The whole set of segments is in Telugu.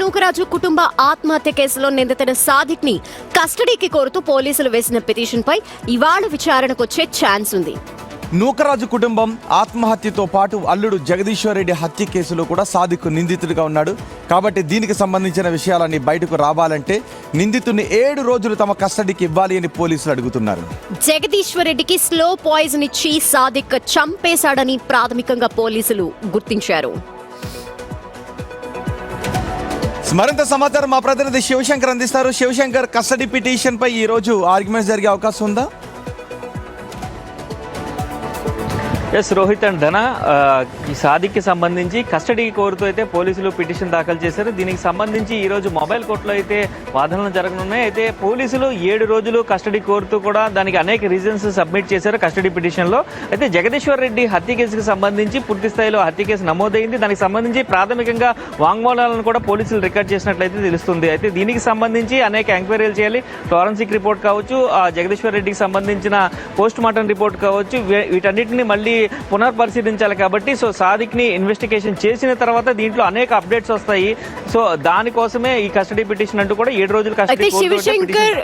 నూకరాజు కుటుంబ ఆత్మహత్య కేసులో నిందితుడు సాదిక్ ని కస్టడీకి కోరుతూ పోలీసులు వేసిన పిటిషన్ పై ఇవాళ విచారణకొచ్చే ఛాన్స్ ఉంది. నూకరాజు కుటుంబం ఆత్మహత్యతో పాటు అల్లుడు జగదీశ్వర్ రెడ్డి హత్య కేసులో కూడా సాదిక్ నిందితుడిగా ఉన్నాడు. కాబట్టి దీనికి సంబంధించిన విషయాలన్నీ బయటకు రావాలంటే నిందితుడిని 7 రోజులు తమ కస్టడీకి ఇవ్వాలి అని పోలీసులు అడుగుతున్నారు. జగదీశ్వర్ రెడ్డికి స్లో పాయిజన్ ఇచ్చి సాదిక్ చంపేశాడని ప్రాథమికంగా పోలీసులు గుర్తించారు. మరింత సమాచారం మా ప్రతినిధి శివశంకర్ అందిస్తారు. శివశంకర్, కస్టడీ పిటిషన్ పై ఈ రోజు ఆర్గ్యుమెంట్స్ జరిగే అవకాశం ఉందా? ఎస్ రోహిత్ అండ్ ధన, ఈ సాదిక్కి సంబంధించి కస్టడీ కోరుతూ అయితే పోలీసులు పిటిషన్ దాఖలు చేశారు. దీనికి సంబంధించి ఈరోజు మొబైల్ కోర్టులో అయితే వాదనలు జరగనున్నాయి. అయితే పోలీసులు 7 రోజులు కస్టడీ కోరుతూ కూడా దానికి అనేక రీజన్స్ సబ్మిట్ చేశారు కస్టడీ పిటిషన్లో. అయితే జగదీశ్వర్ రెడ్డి హత్య కేసుకు సంబంధించి పూర్తి స్థాయిలో హత్య కేసు నమోదైంది. దానికి సంబంధించి ప్రాథమికంగా వాంగ్మూలాలను కూడా పోలీసులు రికార్డ్ చేసినట్లయితే తెలుస్తుంది. అయితే దీనికి సంబంధించి అనేక ఎంక్వైరీలు చేయాలి. ఫోరెన్సిక్ రిపోర్ట్ కావచ్చు, జగదీశ్వర్ రెడ్డికి సంబంధించిన పోస్ట్ మార్టం రిపోర్ట్ కావచ్చు, వీటన్నిటిని మళ్ళీ పునర్పరిశీలించాలి. కాబట్టి సో సాదిక్ ని ఇన్వెస్టిగేషన్ చేసిన తర్వాత దీంట్లో అనేక అప్డేట్స్ వస్తాయి. సో దానికోసమే ఈ కస్టడీ పిటిషన్ అంటూ కూడా 7 రోజులు కస్టడీ. శివశంకర్,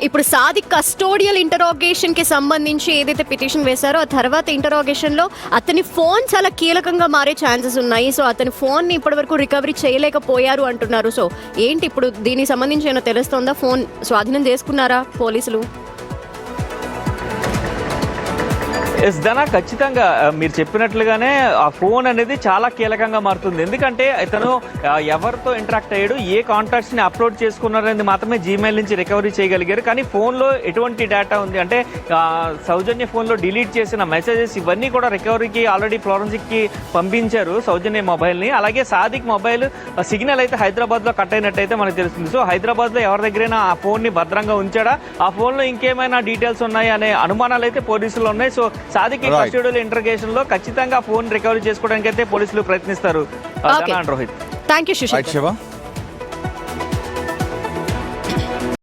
ఇప్పుడు సాదిక్ కస్టోడియల్ ఇంటరాగేషన్ కి సంబంధించి ఏదైతే పిటిషన్ వేశారో ఆ తర్వాత ఇంటరాగేషన్ లో అతని ఫోన్ చాలా కీలకంగా మారే ఛాన్సెస్ ఉన్నాయి. సో అతని ఫోన్ ని ఇప్పటి వరకు రికవరీ చేయలేకపోయారు అంటున్నారు. సో ఏంటి ఇప్పుడు దీనికి సంబంధించి ఏమైనా తెలుస్తుందా? ఫోన్ స్వాధీనం చేసుకున్నారా పోలీసులు? ఎస్ ధన, ఖచ్చితంగా మీరు చెప్పినట్లుగానే ఆ ఫోన్ అనేది చాలా కీలకంగా మారుతుంది. ఎందుకంటే ఇతను ఎవరితో ఇంటరాక్ట్ అయ్యాడు, ఏ కాంటాక్ట్స్ని అప్లోడ్ చేసుకున్నారనేది మాత్రమే జీమెయిల్ నుంచి రికవరీ చేయగలిగారు. కానీ ఫోన్లో ఎటువంటి డేటా ఉంది అంటే సౌజన్య ఫోన్లో డిలీట్ చేసిన మెసేజెస్ ఇవన్నీ కూడా రికవరీకి ఆల్రెడీ ఫోరెన్సిక్కి పంపించారు సౌజన్య మొబైల్ని. అలాగే సాదిక్ మొబైల్ సిగ్నల్ అయితే హైదరాబాద్లో కట్ అయినట్టయితే మనకు తెలుస్తుంది. సో హైదరాబాద్లో ఎవరి దగ్గరైనా ఆ ఫోన్ని భద్రంగా ఉంచాడా, ఆ ఫోన్లో ఇంకేమైనా డీటెయిల్స్ ఉన్నాయి అనే అనుమానాలు అయితే పోలీసులు ఉన్నాయి. సో సాదిక్ కస్టోడియల్ ఇంటర్గేషన్ లో ఖచ్చితంగా ఫోన్ రికవరీ చేసుకోవడానికి అయితే పోలీసులు ప్రయత్నిస్తారు. Rohit, thank you Shiva.